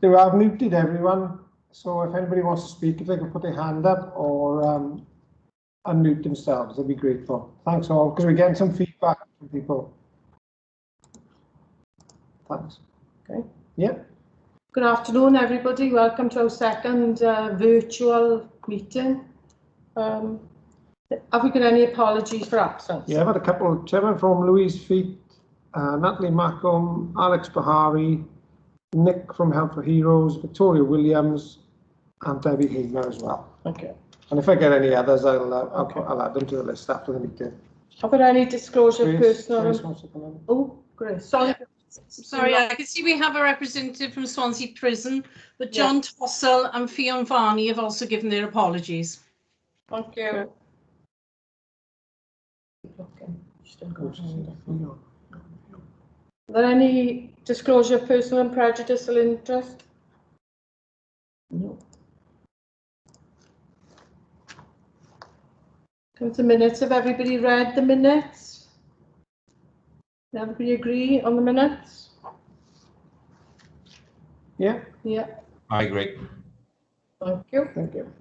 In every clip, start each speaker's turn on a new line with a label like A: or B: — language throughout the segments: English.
A: I've muted everyone, so if anybody wants to speak, if they can put their hand up or unmute themselves, they'd be grateful. Thanks all, because we're getting some feedback from people. Thanks. Okay. Yeah.
B: Good afternoon, everybody. Welcome to our second virtual meeting. Have we got any apologies for absence?
A: Yeah, I've had a couple. Chairman from Louise Feet, Natalie Macomb, Alex Bahari, Nick from Help for Heroes, Victoria Williams, and Debbie Hamer as well. Okay. And if I get any others, I'll add them to the list after the meeting.
B: Have we got any disclosure of personal?
A: Grace wants to come in.
B: Oh, Grace. Sorry.
C: Sorry, I can see we have a representative from Swansea Prison, but John Tossell and Fionn Varney have also given their apologies.
B: Thank you. Are there any disclosure of personal and prejudicial interest? No. Come to minutes. Have everybody read the minutes? Does everybody agree on the minutes?
A: Yeah.
B: Yeah.
D: I agree.
B: Thank you.
A: Thank you.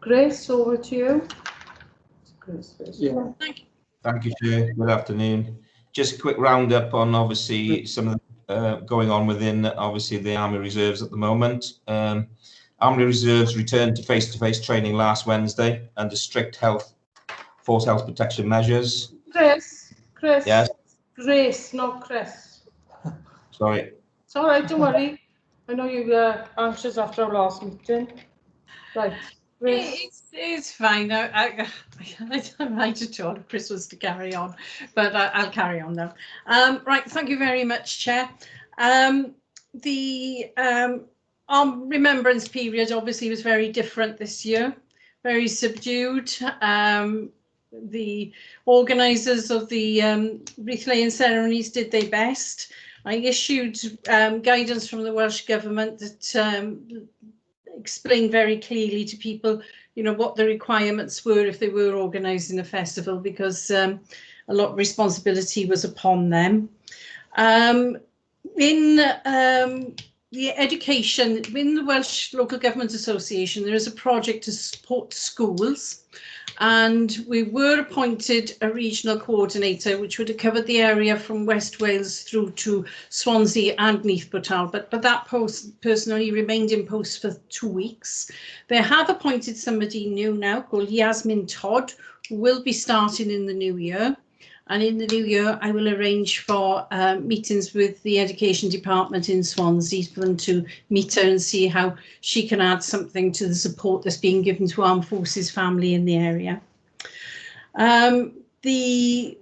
B: Grace, over to you. Grace first.
A: Yeah.
C: Thank you.
D: Thank you, Chair. Good afternoon. Just a quick roundup on obviously some of the going on within obviously the Army Reserves at the moment. Army Reserves returned to face-to-face training last Wednesday under strict force health protection measures.
B: Chris.
D: Yes.
B: Grace, not Chris.
D: Sorry.
B: It's all right, don't worry. I know you were anxious after our last meeting. Right.
C: It's fine. I don't mind at all if Chris was to carry on, but I'll carry on now. Right, thank you very much, Chair. The Remembrance period obviously was very different this year, very subdued. The organisers of the wreath-laying ceremonies did their best. I issued guidance from the Welsh Government that explained very clearly to people, you know, what the requirements were if they were organising a festival, because a lot of responsibility was upon them. In the education, in the Welsh Local Government Association, there is a project to support schools, and we were appointed a regional coordinator, which would have covered the area from West Wales through to Swansea and Neath Botal, but that post personally remained in post for 2 weeks. They have appointed somebody new now called Yasmin Todd, who will be starting in the new year. And in the new year, I will arrange for meetings with the Education Department in Swansea for them to meet her and see how she can add something to the support that's being given to Armed Forces family in the area. The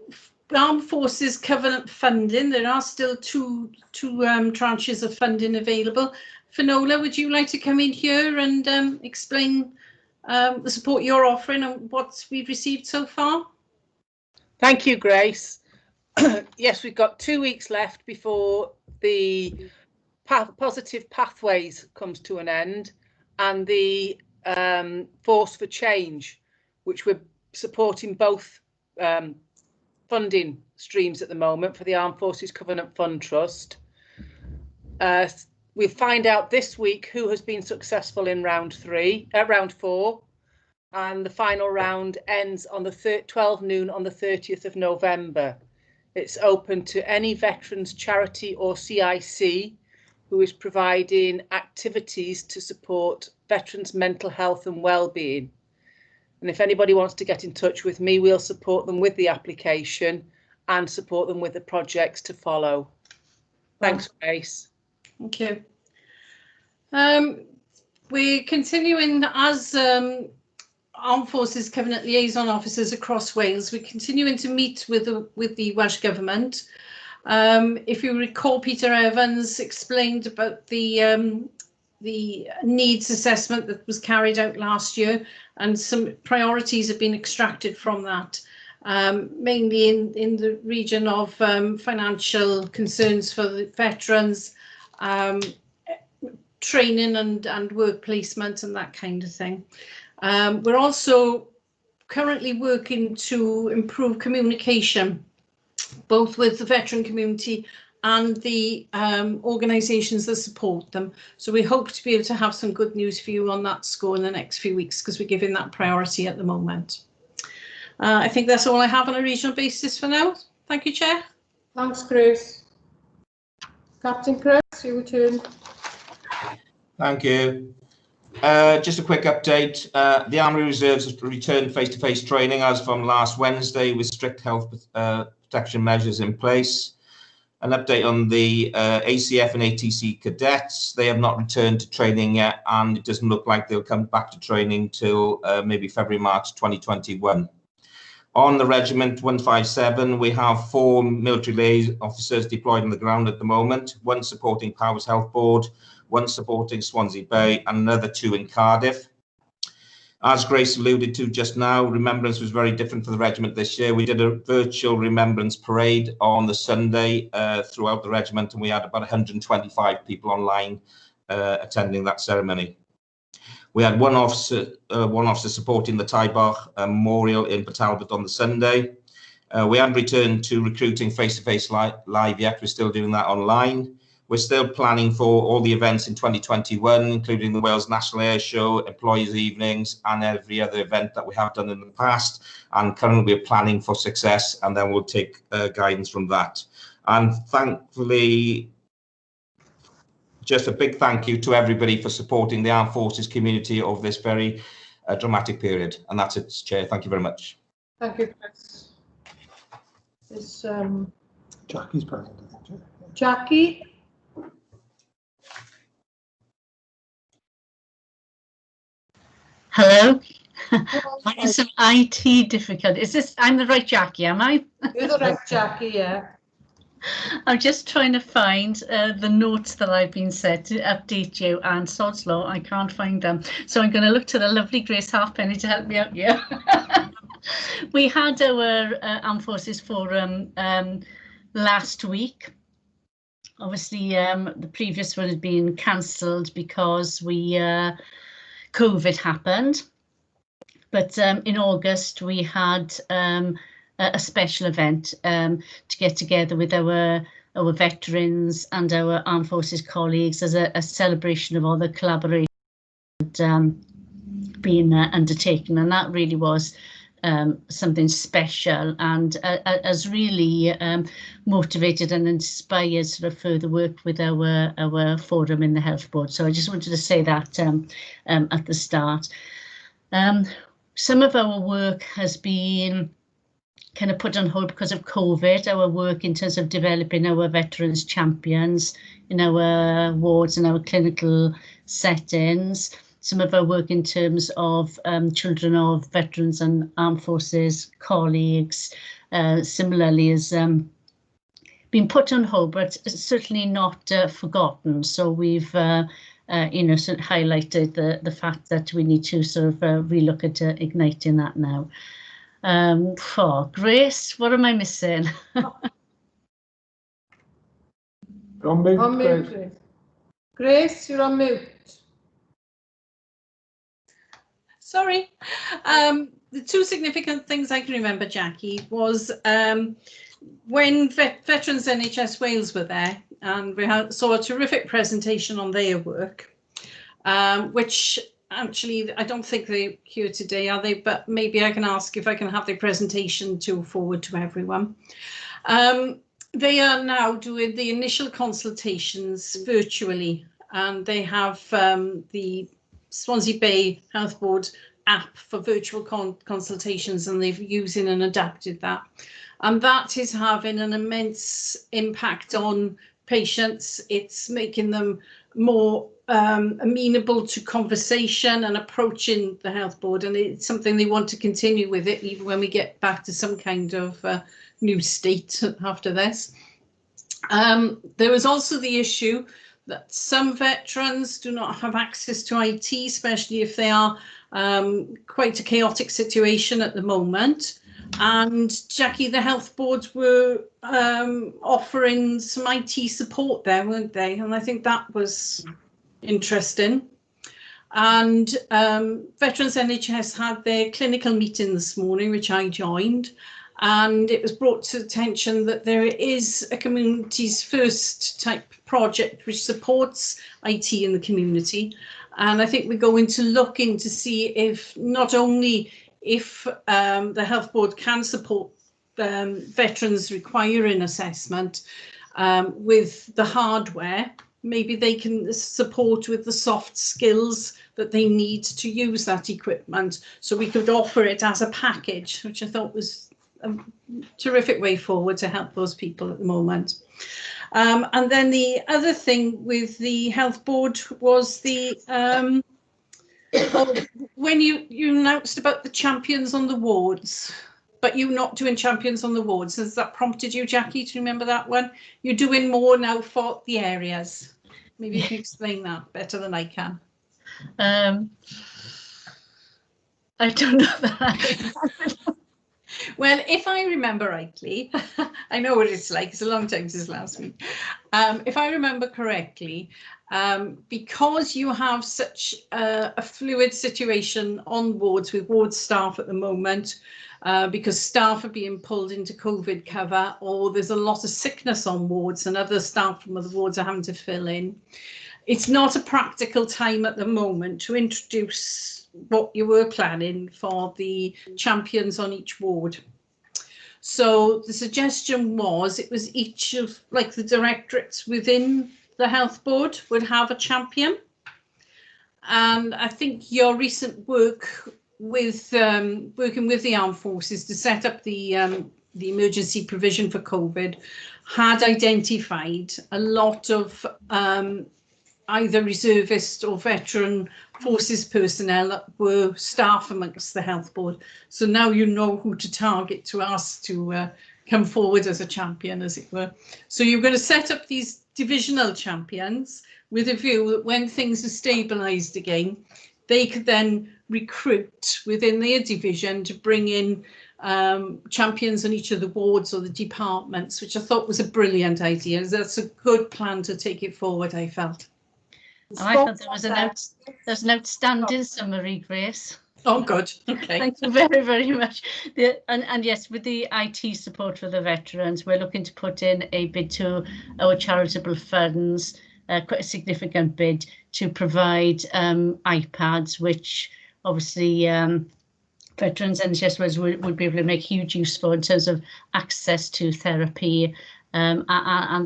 C: Armed Forces Covenant funding, there are still two tranches of funding available. Finola, would you like to come in here and explain the support you're offering and what we've received so far?
E: Thank you, Grace. Yes, we've got 2 weeks left before the positive pathways comes to an end, and the force for change, which we're supporting both funding streams at the moment for the Armed Forces Covenant Fund Trust. We'll find out this week who has been successful in round 4. And the final round ends on the 12 noon on the 30th of November. It's open to any veterans charity or CIC who is providing activities to support veterans' mental health and well-being. And if anybody wants to get in touch with me, we'll support them with the application and support them with the projects to follow. Thanks, Grace.
C: Thank you. We're continuing as Armed Forces Covenant Liaison Officers across Wales. We're continuing to meet with the Welsh Government. If you recall, Peter Evans explained about the needs assessment that was carried out last year, and some priorities have been extracted from that, mainly in the region of financial concerns for the veterans, training and work placement and that kind of thing. We're also currently working to improve communication, both with the veteran community and the organisations that support them. So we hope to be able to have some good news for you on that score in the next few weeks, because we're giving that priority at the moment. I think that's all I have on a regional basis for now. Thank you, Chair.
B: Thanks, Chris. Captain Chris, your turn.
D: Thank you. Just a quick update. The Army Reserves has returned face-to-face training as from last Wednesday with strict health protection measures in place. An update on the ACF and ATC cadets. They have not returned to training yet, and it doesn't look like they'll come back to training till maybe February, March 2021. On the Regiment 157, we have 4 military liaison officers deployed on the ground at the moment, 1 supporting Powers Health Board, 1 supporting Swansea Bay, and another 2 in Cardiff. As Grace alluded to just now, Remembrance was very different for the regiment this year. We did a virtual Remembrance parade on the Sunday throughout the regiment, and we had about 125 people online attending that ceremony. We had one officer supporting the Taibach Memorial in Port Talbot on the Sunday. We haven't returned to recruiting face-to-face live yet. We're still doing that online. We're still planning for all the events in 2021, including the Wales National Air Show, Employees' Evenings, and every other event that we have done in the past. And currently we're planning for success, and then we'll take guidance from that. And thankfully, just a big thank you to everybody for supporting the Armed Forces community over this very dramatic period. And that's it, Chair. Thank you very much.
B: Thank you, Chris. Is
A: Jackie's present, I think, Chair.
B: Jackie?
F: Hello. Having some IT difficulty. Is this? I'm the right Jackie, am I?
B: You're the right Jackie, yeah.
F: I'm just trying to find the notes that I've been set to update you, and sod's law, I can't find them. So I'm going to look to the lovely Grace Halfpenny to help me out here. We had our Armed Forces Forum last week. Obviously, the previous one had been cancelled because COVID happened. But in August, we had a special event to get together with our veterans and our Armed Forces colleagues as a celebration of all the collaboration being undertaken, and that really was something special, and has really motivated and inspired sort of further work with our forum in the Health Board. So I just wanted to say that at the start. Some of our work has been kind of put on hold because of COVID, our work in terms of developing our veterans champions in our wards and our clinical settings. Some of our work in terms of children of veterans and armed forces colleagues similarly has been put on hold, but certainly not forgotten. So we've sort of highlighted the fact that we need to sort of relook at igniting that now. Grace, what am I missing?
A: You're on mute,
B: On mute,
A: Grace.
B: Grace. Grace, you're on mute.
C: Sorry. The 2 significant things I can remember, Jackie, was when Veterans NHS Wales were there, and we saw a terrific presentation on their work, which actually I don't think they're here today, are they? But maybe I can ask if I can have their presentation to forward to everyone. They are now doing the initial consultations virtually, and they have the Swansea Bay Health Board app for virtual consultations, and they've using and adapted that. And that is having an immense impact on patients. It's making them more amenable to conversation and approaching the health board, and it's something they want to continue with it even when we get back to some kind of new state after this. There was also the issue that some veterans do not have access to IT, especially if they are quite a chaotic situation at the moment. And Jackie, the health boards were offering some IT support there, weren't they? And I think that was interesting. And Veterans NHS had their clinical meeting this morning, which I joined. And it was brought to attention that there is a community's first type project which supports IT in the community. And I think we're going to look in to see if not only if the Health Board can support veterans requiring assessment with the hardware, maybe they can support with the soft skills that they need to use that equipment. So we could offer it as a package, which I thought was a terrific way forward to help those people at the moment. And then the other thing with the Health Board was the when you announced about the champions on the wards, but you're not doing champions on the wards. Has that prompted you, Jackie, to remember that one? You're doing more now for the areas. Maybe you can explain that better than I can. I don't know that. Well, if I remember rightly, I know what it's like, it's a long time since last week. If I remember correctly, because you have such a fluid situation on wards with ward staff at the moment, because staff are being pulled into COVID cover, or there's a lot of sickness on wards and other staff from other wards are having to fill in. It's not a practical time at the moment to introduce what you were planning for the champions on each ward. So the suggestion was it was each of like the directorates within the Health Board would have a champion. And I think your recent work with working with the armed forces to set up the emergency provision for COVID had identified a lot of either reservist or veteran forces personnel that were staff amongst the Health Board. So now you know who to target to ask to come forward as a champion, as it were. So you're going to set up these divisional champions with a view that when things are stabilised again, they could then recruit within their division to bring in champions on each of the wards or the departments, which I thought was a brilliant idea. That's a good plan to take it forward, I felt.
F: And I thought there's an outstanding summary, Grace.
C: Oh, good. Okay.
F: Thank you very, very much. And yes, with the IT support for the veterans, we're looking to put in a bid to our charitable funds, quite a significant bid to provide iPads, which obviously veterans and NHS Wales would be able to make huge use for in terms of access to therapy. And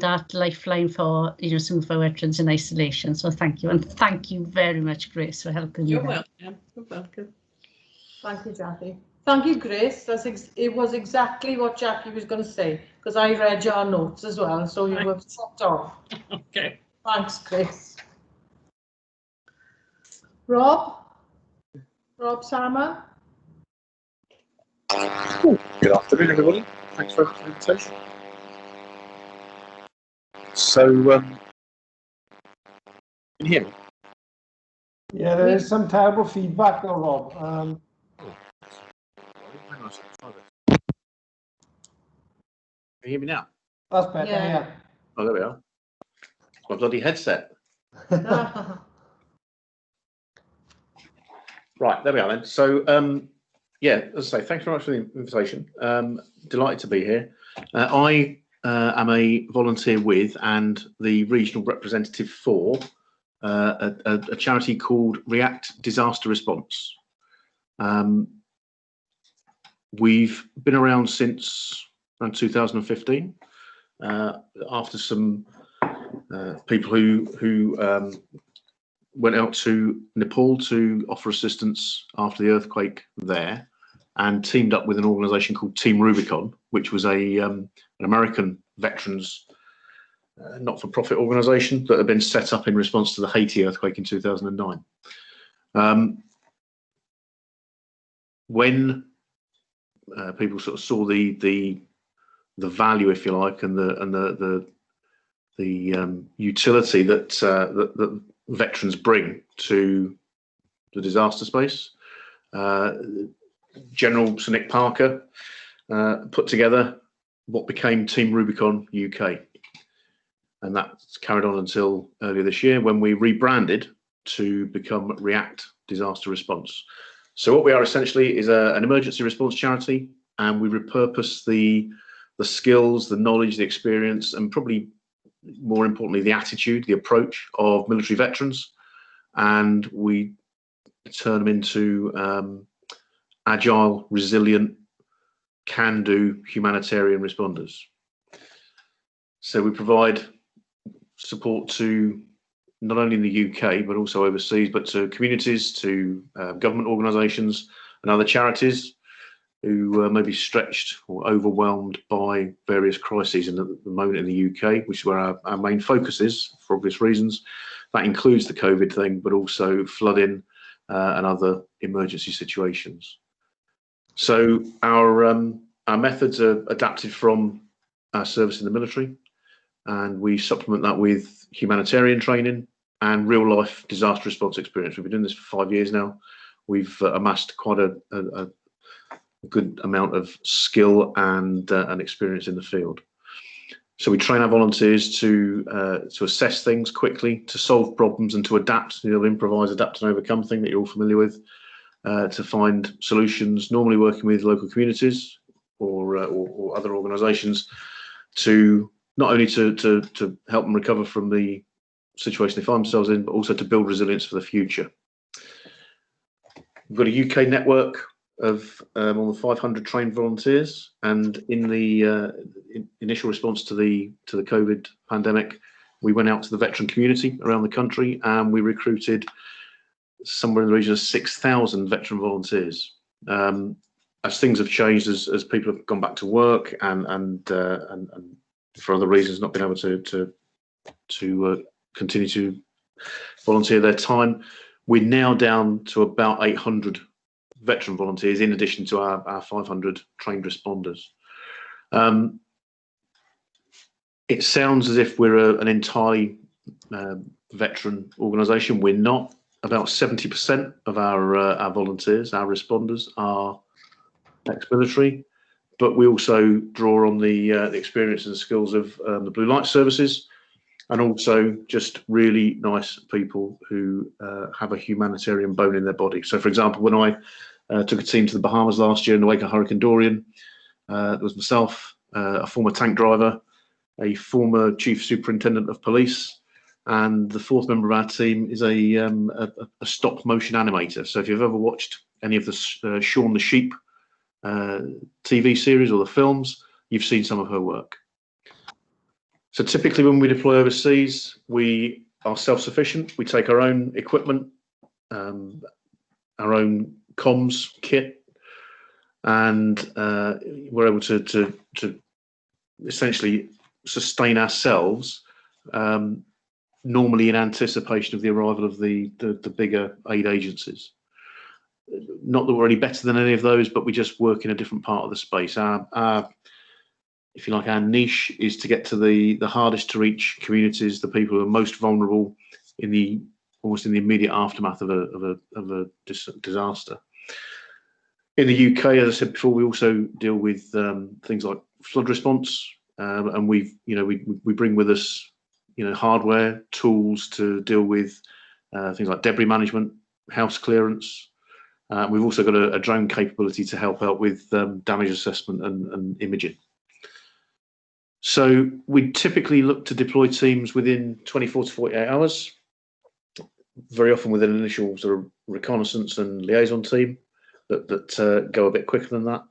F: that lifeline for some of our veterans in isolation. So thank you, and thank you very much, Grace, for helping me.
C: You're welcome. You're welcome.
B: Thank you, Jackie. Thank you, Grace. It was exactly what Jackie was going to say, because I read your notes as well, so you were spot on.
C: Okay.
B: Thanks, Grace. Rob Sama.
G: Good afternoon, everybody. Thanks very much for the invitation. So, can you hear me?
A: Yeah, there is some terrible feedback though, Rob.
G: Hang on a second, try this. Can you hear me now?
A: That's better, yeah.
G: Oh, there we are. It's my bloody headset. Right, there we are then. So, yeah, as I say, thanks very much for the invitation. Delighted to be here. I am a volunteer with and the regional representative for a charity called React Disaster Response. We've been around since around 2015 after some people who went out to Nepal to offer assistance after the earthquake there, and teamed up with an organisation called Team Rubicon, which was an American veterans not-for-profit organisation that had been set up in response to the Haiti earthquake in 2009. When people sort of saw the value, if you like, and the utility that veterans bring to the disaster space, General Sir Nick Parker put together what became Team Rubicon UK, and that's carried on until earlier this year when we rebranded to become React Disaster Response. So what we are essentially is an emergency response charity and we repurpose the skills, the knowledge, the experience, and probably more importantly, the attitude, the approach of military veterans, and we turn them into agile, resilient, can-do humanitarian responders. So we provide support to not only in the UK, but also overseas, but to communities, to government organisations and other charities who may be stretched or overwhelmed by various crises. And at the moment in the UK, which is where our main focus is for obvious reasons, that includes the COVID thing, but also flooding and other emergency situations. So our methods are adapted from our service in the military, and we supplement that with humanitarian training and real life disaster response experience. We've been doing this for 5 years now. We've amassed quite a good amount of skill and experience in the field. So we train our volunteers to assess things quickly, to solve problems, and to adapt. Improvise, adapt, and overcome thing that you're all familiar with. To find solutions. Normally working with local communities or other organisations to not only to help them recover from the situation they find themselves in, but also to build resilience for the future. We've got a UK network of more than 500 trained volunteers, and in the initial response to the COVID pandemic, we went out to the veteran community around the country and we recruited somewhere in the region of 6,000 veteran volunteers. As things have changed, as people have gone back to work and for other reasons not been able to continue to volunteer their time, we're now down to about 800 veteran volunteers in addition to our 500 trained responders. It sounds as if we're an entirely veteran organisation. We're not. About 70% of our volunteers, our responders, are ex-military, but we also draw on the experience and skills of the Blue Light Services, and also just really nice people who have a humanitarian bone in their body. So, for example, when I took a team to the Bahamas last year in the wake of Hurricane Dorian, there was myself, a former tank driver, a former chief superintendent of police, and the fourth member of our team is a stop motion animator. So if you've ever watched any of the Shaun the Sheep TV series or the films, you've seen some of her work. So typically when we deploy overseas, we are self-sufficient. We take our own equipment, our own comms kit, and we're able to essentially sustain ourselves, normally in anticipation of the arrival of the bigger aid agencies. Not that we're any better than any of those, but we just work in a different part of the space. Our if you like, our niche is to get to the hardest to reach communities, the people who are most vulnerable almost in the immediate aftermath of a disaster. In the UK, as I said before, we also deal with things like flood response, and we bring with us hardware, tools to deal with things like debris management, house clearance. We've also got a drone capability to help out with damage assessment and imaging. So we typically look to deploy teams within 24 to 48 hours, very often with an initial sort of reconnaissance and liaison team that go a bit quicker than that.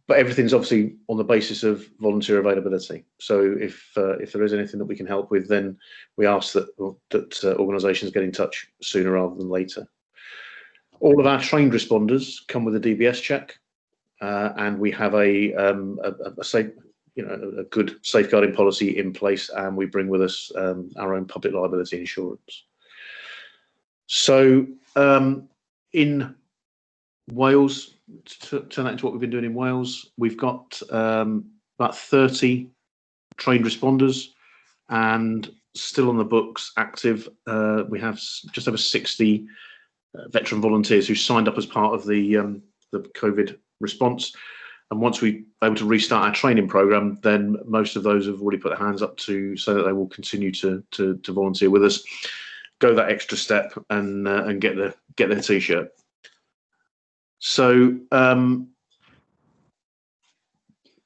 G: But everything's obviously on the basis of volunteer availability. So if there is anything that we can help with, then we ask that organisations get in touch sooner rather than later. All of our trained responders come with a DBS check, and we have a good safeguarding policy in place, and we bring with us our own public liability insurance. So in Wales, to turn that into what we've been doing in Wales, we've got about 30 trained responders, and still on the books active, we have just over 60 veteran volunteers who signed up as part of the COVID response. And once we're able to restart our training program, then most of those have already put their hands up to say that they will continue to volunteer with us, go that extra step, and get their T-shirt. So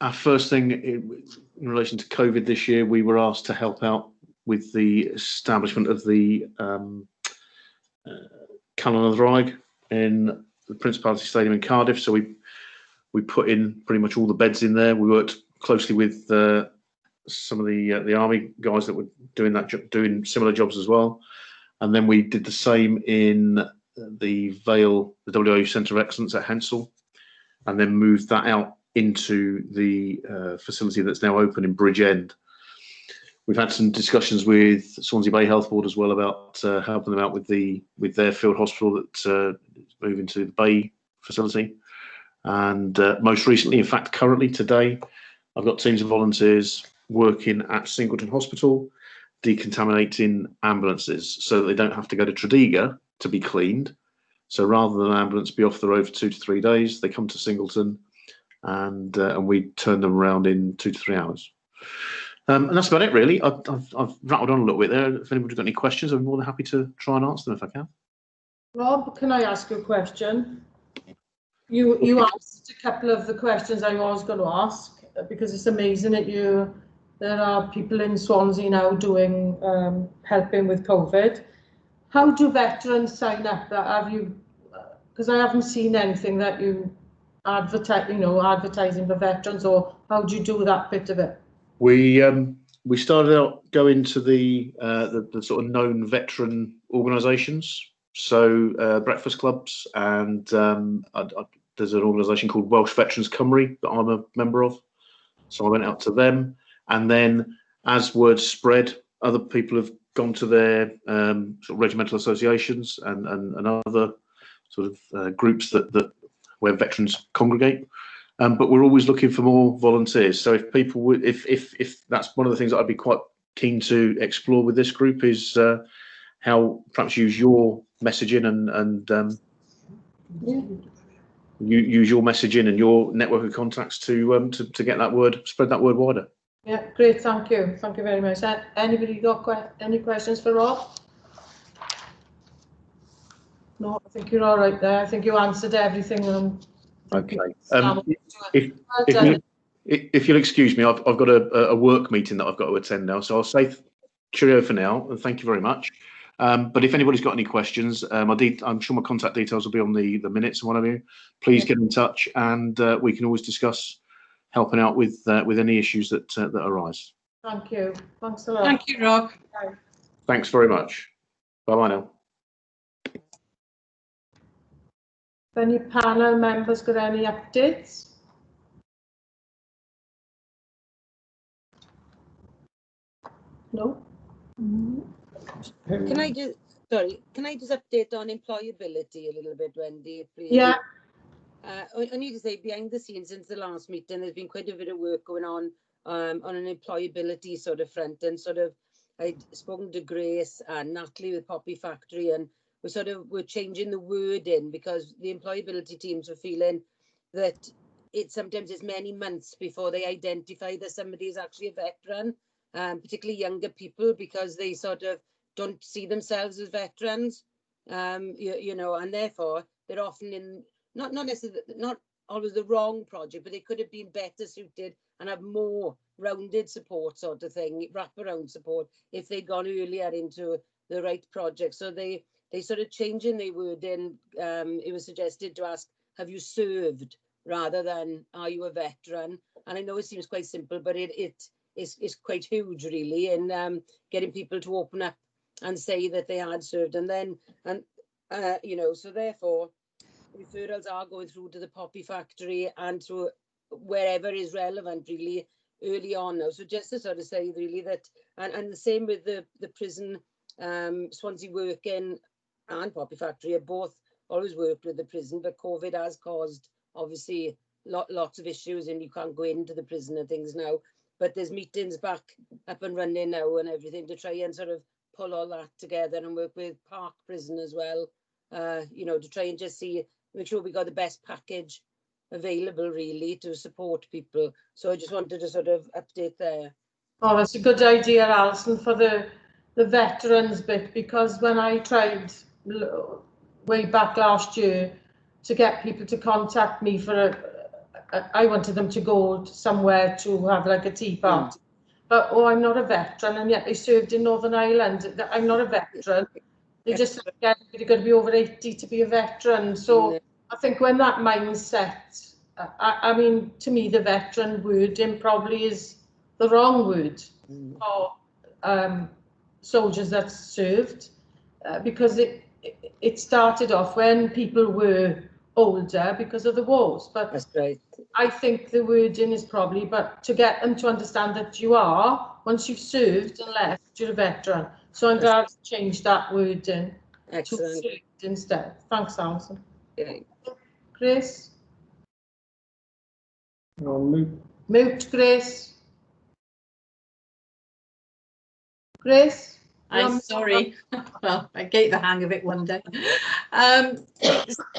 G: our first thing in relation to COVID this year, we were asked to help out with the establishment of the Calon of the Rhaeg in the Principality Stadium in Cardiff. So we put in pretty much all the beds in there. We worked closely with some of the army guys that were doing similar jobs as well, and then we did the same in the Vale, the WO Centre of Excellence at Hensel, and then moved that out into the facility that's now open in Bridgend. We've had some discussions with Swansea Bay Health Board as well about helping them out with their field hospital that's moving to the Bay facility. And most recently, in fact, currently today, I've got teams of volunteers working at Singleton Hospital, decontaminating ambulances so that they don't have to go to Tredegar to be cleaned. So rather than an ambulance be off the road for 2 to 3 days, they come to Singleton, and we turn them around in 2 to 3 hours. And that's about it, really. I've rattled on a little bit there. If anybody's got any questions, I'm more than happy to try and answer them if I can.
B: Rob, can I ask you a question? You answered a couple of the questions I was going to ask, because it's amazing that there are people in Swansea now doing helping with COVID. How do veterans sign up? Have you? Because I haven't seen anything that you advertising for veterans, or how do you do that bit of it?
G: We started out going to the sort of known veteran organisations, so breakfast clubs, and there's an organisation called Welsh Veterans Cymru that I'm a member of. So I went out to them, and then as word spread, other people have gone to their sort of regimental associations and other sort of groups that where veterans congregate. But we're always looking for more volunteers. So if people would, if that's one of the things that I'd be quite keen to explore with this group is how perhaps use your messaging and you use your messaging and your network of contacts to get that word, spread that word wider.
B: Yeah, great. Thank you very much. Anybody got any questions for Rob? No, I think you're all right there. I think you answered everything.
G: Okay. If you'll excuse me, I've got a work meeting that I've got to attend now, so I'll say cheerio for now and thank you very much. But if anybody's got any questions, I'm sure my contact details will be on the minutes and what have you. Please get in touch, and we can always discuss helping out with any issues that arise.
B: Thank you. Thanks a lot.
C: Thank you, Rob.
B: Bye.
G: Thanks very much. Bye now.
B: Any panel members got any updates? No.
H: Can I just update on employability a little bit, Wendy, please?
B: Yeah.
H: I need to say, behind the scenes since the last meeting, there's been quite a bit of work going on an employability sort of front, and sort of I'd spoken to Grace and Natalie with Poppy Factory, and we're changing the wording because the employability teams were feeling that sometimes it's many months before they identify that somebody is actually a veteran, particularly younger people, because they sort of don't see themselves as veterans, you know, and therefore they're often in not necessarily, not always the wrong project, but they could have been better suited and have more rounded support sort of thing, wraparound support, if they'd gone earlier into the right project. So they sort of changing their wording. It was suggested to ask, have you served, rather than are you a veteran? And I know it seems quite simple, but it's quite huge really in getting people to open up and say that they had served. And then, you know, so therefore referrals are going through to the Poppy Factory and to wherever is relevant really early on now. So just to sort of say really that, and the same with the prison, Swansea Working and Poppy Factory have both always worked with the prison, but COVID has caused obviously lots of issues, and you can't go into the prison and things now. But there's meetings back up and running now and everything to try and sort of pull all that together, and work with Park Prison as well, you know, to try and just make sure we got the best package available really to support people. So I just wanted to sort of update there.
B: Oh, that's a good idea, Alison, for the veterans bit, because when I tried way back last year to get people to contact me for I wanted them to go somewhere to have like a tea party. But, oh, I'm not a veteran, and yet they served in Northern Ireland. I'm not a veteran. They just said, yeah, you've got to be over 80 to be a veteran. So I think when that mindset, I mean, to me, the veteran wording probably is the wrong word for soldiers that served, because it started off when people were older because of the wars. But
H: That's right.
B: I think the wording is probably, but to get them to understand that you are, once you've served and left, you're a veteran. So I'm glad to change that wording to served instead. Thanks, Alison.
H: Okay.
B: Grace?
A: You're on mute.
B: Mute, Grace. Grace?
C: I'm sorry. Well, I get the hang of it one day.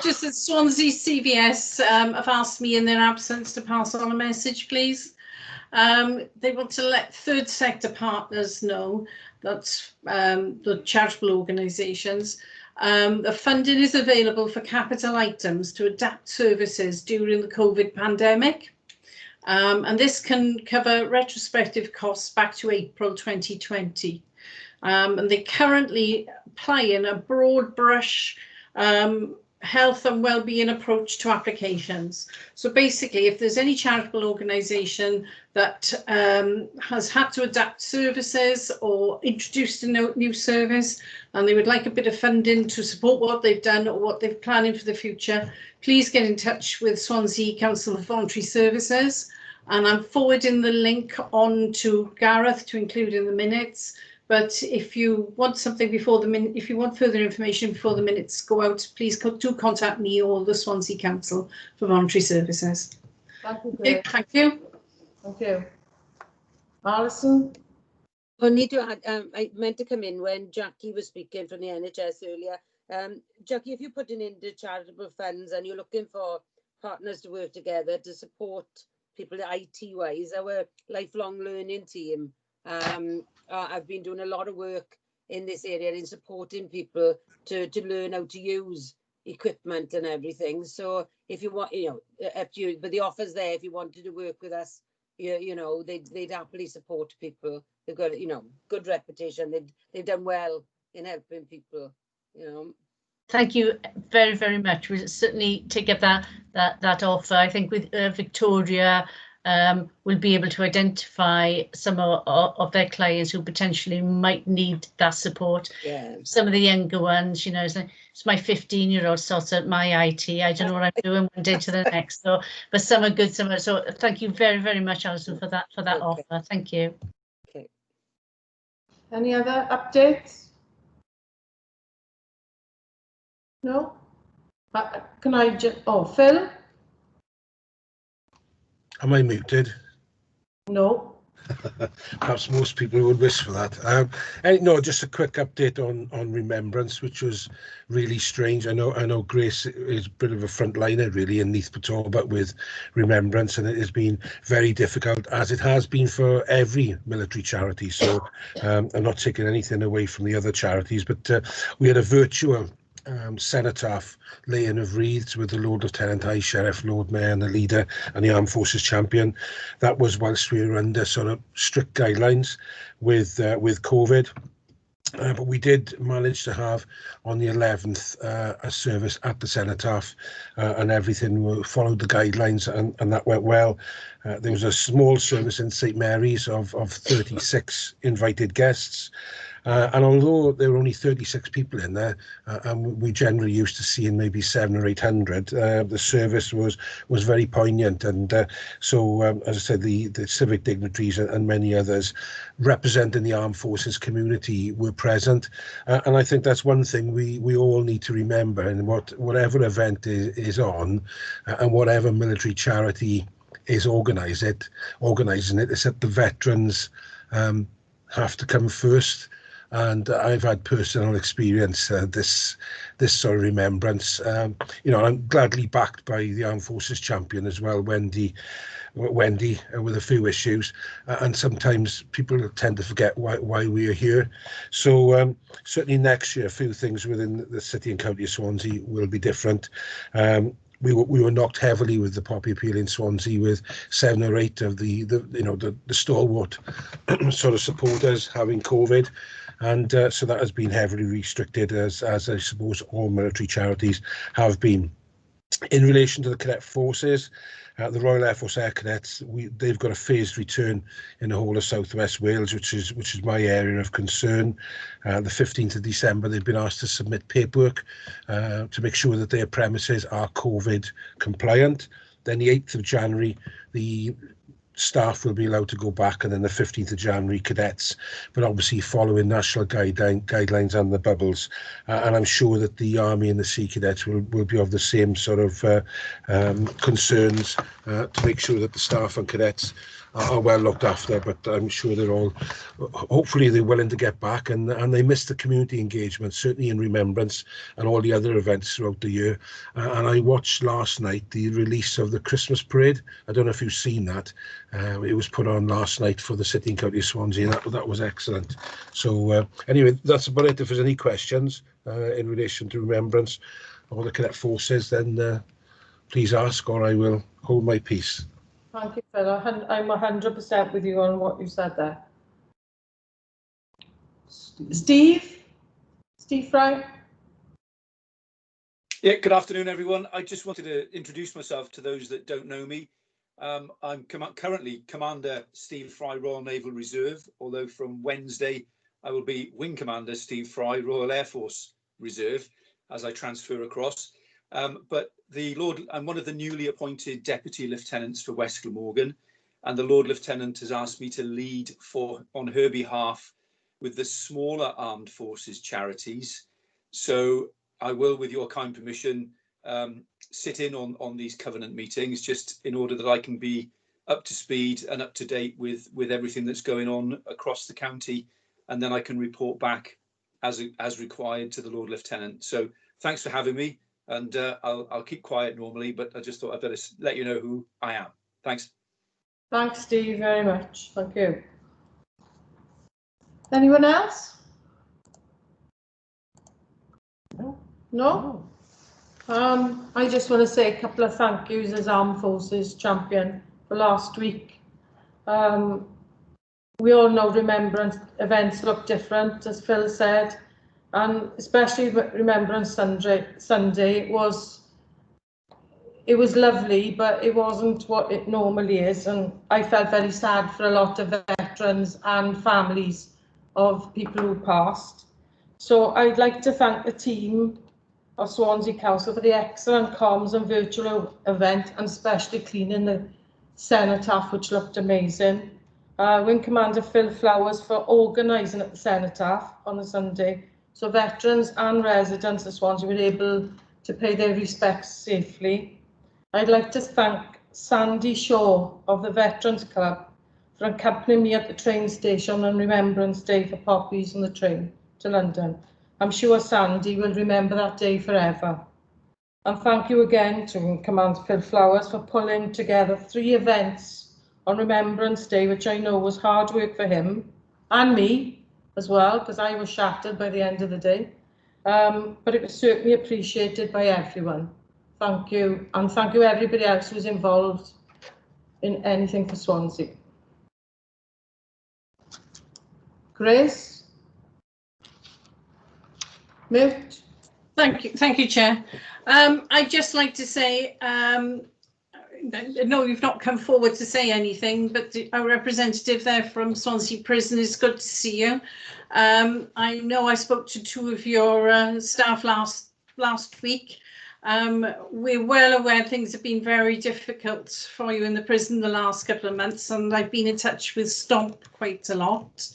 C: Just as Swansea CVS have asked me in their absence to pass on a message, please. They want to let third sector partners know, that's the charitable organisations, the funding is available for capital items to adapt services during the COVID pandemic. And this can cover retrospective costs back to April 2020. And they're currently applying a broad brush health and wellbeing approach to applications. So basically, if there's any charitable organisation that has had to adapt services or introduced a new service, and they would like a bit of funding to support what they've done or what they're planning for the future, please get in touch with Swansea Council of Voluntary Services. And I'm forwarding the link on to Gareth to include in the minutes. But if you want something before the minute, if you want further information before the minutes go out, please do contact me or the Swansea Council for Voluntary Services.
B: Thank you.
C: Okay, thank you.
B: Thank you. Alison?
H: I need to add, I meant to come in when Jackie was speaking from the NHS earlier. Jackie, if you're putting into charitable funds and you're looking for partners to work together to support people IT-wise, our lifelong learning team, I've been doing a lot of work in this area in supporting people to learn how to use equipment and everything. So if you want, up to you, but the offer's there if you wanted to work with us, they'd happily support people. They've got, good reputation. They've done well in helping people,
F: Thank you very, very much. We certainly take up that offer. I think with Victoria, we'll be able to identify some of their clients who potentially might need that support.
H: Yeah.
F: Some of the younger ones, it's my 15-year-old sorts out my IT. I don't know what I'm doing one day to the next. So, but some are good, some are. So thank you very, very much, Alison, for that offer. Thank you.
H: Okay.
B: Any other updates? No? Can I just, Phil?
I: Am I muted?
B: No.
I: Perhaps most people would wish for that. No, just a quick update on Remembrance, which was really strange. I know Grace is a bit of a frontliner really in Neath Patoba with Remembrance, and it has been very difficult, as it has been for every military charity. So I'm not taking anything away from the other charities, but we had a virtual cenotaph laying of wreaths with the Lord Lieutenant High Sheriff, Lord Mayor and the leader and the Armed Forces Champion. That was whilst we were under sort of strict guidelines with COVID. But we did manage to have on the 11th a service at the cenotaph, and everything followed the guidelines, and that went well. There was a small service in St Mary's of 36 invited guests. And although there were only 36 people in there, and we generally used to seeing maybe 700 or 800, the service was very poignant. And so, as I said, the civic dignitaries and many others representing the armed forces community were present. And I think that's one thing we all need to remember. And whatever event is on, and whatever military charity is organising it, is that the veterans have to come first. And I've had personal experience this sort of Remembrance. I'm gladly backed by the Armed Forces Champion as well, Wendy, with a few issues, and sometimes people tend to forget why we are here. So certainly next year, a few things within the City and County of Swansea will be different. we were knocked heavily with the poppy appeal in Swansea, with 7 or 8 of the stalwart sort of supporters having COVID, and so that has been heavily restricted, as I suppose all military charities have been. In relation to the cadet forces, the Royal Air Force Air Cadets, they've got a phased return in the whole of South West Wales, which is my area of concern. The 15th of December, they've been asked to submit paperwork to make sure that their premises are COVID compliant. Then the 8th of January, the staff will be allowed to go back, and then the 15th of January, cadets, but obviously following national guidelines and the bubbles. And I'm sure that the Army and the Sea Cadets will be of the same sort of concerns to make sure that the staff and cadets are well looked after, but I'm sure they're all, hopefully they're willing to get back, and they miss the community engagement, certainly in Remembrance and all the other events throughout the year. And I watched last night the release of the Christmas parade. I don't know if you've seen that. It was put on last night for the City and County of Swansea, and that was excellent. So anyway, that's about it. If there's any questions in relation to Remembrance or the cadet forces, then please ask, or I will hold my peace.
B: Thank you, Phil. I'm 100% with you on what you said there. Steve Fry.
J: Yeah, good afternoon, everyone. I just wanted to introduce myself to those that don't know me. I'm currently Commander Steve Fry, Royal Naval Reserve, although from Wednesday I will be Wing Commander Steve Fry, Royal Air Force Reserve, as I transfer across. But I'm one of the newly appointed Deputy Lieutenants for West Glamorgan, and the Lord Lieutenant has asked me to lead on her behalf with the smaller armed forces charities. So I will, with your kind permission, sit in on these covenant meetings, just in order that I can be up to speed and up to date with everything that's going on across the county, and then I can report back as required to the Lord Lieutenant. So thanks for having me, and I'll keep quiet normally, but I just thought I'd better let you know who I am. Thanks.
B: Thanks, Steve, very much. Thank you. Anyone else? No? I just want to say a couple of thank yous as Armed Forces Champion for last week. We all know Remembrance events look different, as Phil said, and especially Remembrance Sunday it was lovely, but it wasn't what it normally is, and I felt very sad for a lot of veterans and families of people who passed. So I'd like to thank the team of Swansea Council for the excellent comms and virtual event, and especially cleaning the cenotaph, which looked amazing. Wing Commander Phil Flowers for organising at the cenotaph on the Sunday, so veterans and residents of Swansea were able to pay their respects safely. I'd like to thank Sandy Shaw of the Veterans Club for accompanying me at the train station on Remembrance Day for poppies on the train to London. I'm sure Sandy will remember that day forever. And thank you again to Commander Phil Flowers for pulling together 3 events on Remembrance Day, which I know was hard work for him and me as well, because I was shattered by the end of the day. But it was certainly appreciated by everyone. Thank you, and thank you everybody else who's involved in anything for Swansea. Grace? Mute.
C: Thank you, Chair. I'd just like to say, no, you've not come forward to say anything, but our representative there from Swansea Prison, is good to see you. I know I spoke to 2 of your staff last week. We're well aware things have been very difficult for you in the prison the last couple of months, and I've been in touch with Stomp quite a lot.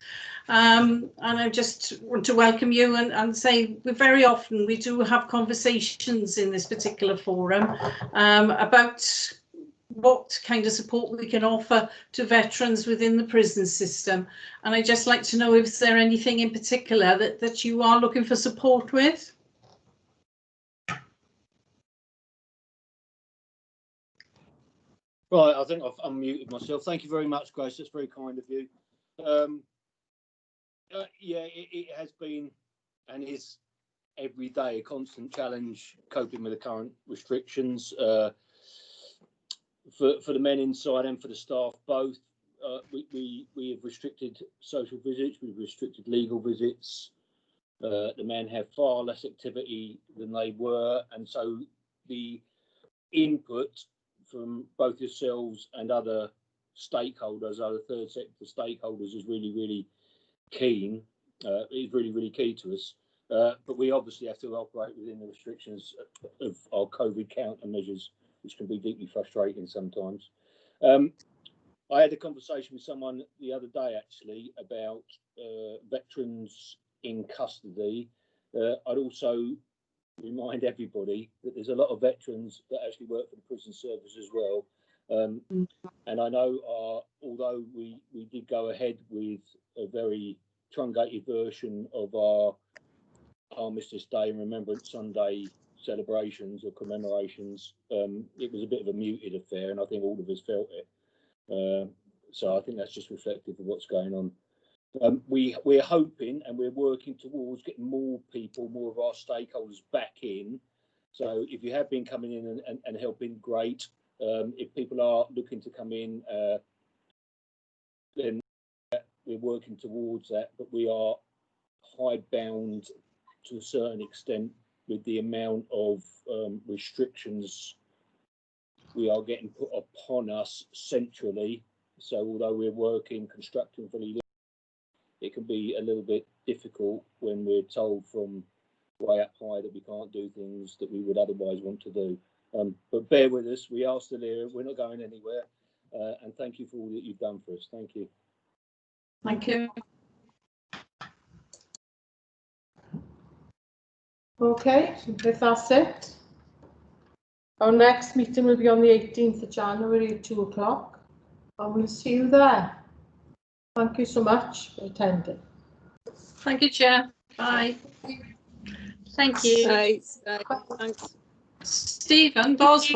C: And I just want to welcome you and say very often we do have conversations in this particular forum about what kind of support we can offer to veterans within the prison system. And I'd just like to know if there anything in particular that you are looking for support with.
K: Right, I think I've unmuted myself. Thank you very much, Grace. That's very kind of you. Yeah, it has been and is every day a constant challenge coping with the current restrictions for the men inside and for the staff both. We have restricted social visits, we've restricted legal visits. The men have far less activity than they were, and so the input from both yourselves and other stakeholders, other third sector stakeholders, is really keen. Is really key to us. But we obviously have to operate within the restrictions of our COVID countermeasures, which can be deeply frustrating sometimes. I had a conversation with someone the other day actually about veterans in custody. I'd also remind everybody that there's a lot of veterans that actually work for the prison service as well. And I know although we did go ahead with a very truncated version of our Armistice Day and Remembrance Sunday celebrations or commemorations, it was a bit of a muted affair, and I think all of us felt it. So I think that's just reflective of what's going on. We're hoping and we're working towards getting more people, more of our stakeholders back in. So if you have been coming in and helping, great. If people are looking to come in, then we're working towards that, but we are hidebound to a certain extent with the amount of restrictions we are getting put upon us centrally. So although we're working constructively, it can be a little bit difficult when we're told from way up high that we can't do things that we would otherwise want to do. But bear with us, we are still here, we're not going anywhere. And thank you for all that you've done for us. Thank you.
C: Thank you.
B: Okay, if that's it. Our next meeting will be on the 18th of January at 2 o'clock. And we'll see you there. Thank you so much for attending.
C: Thank you, Chair. Bye. Thank you.
H: Right. Thanks.
C: Stephen Boswell.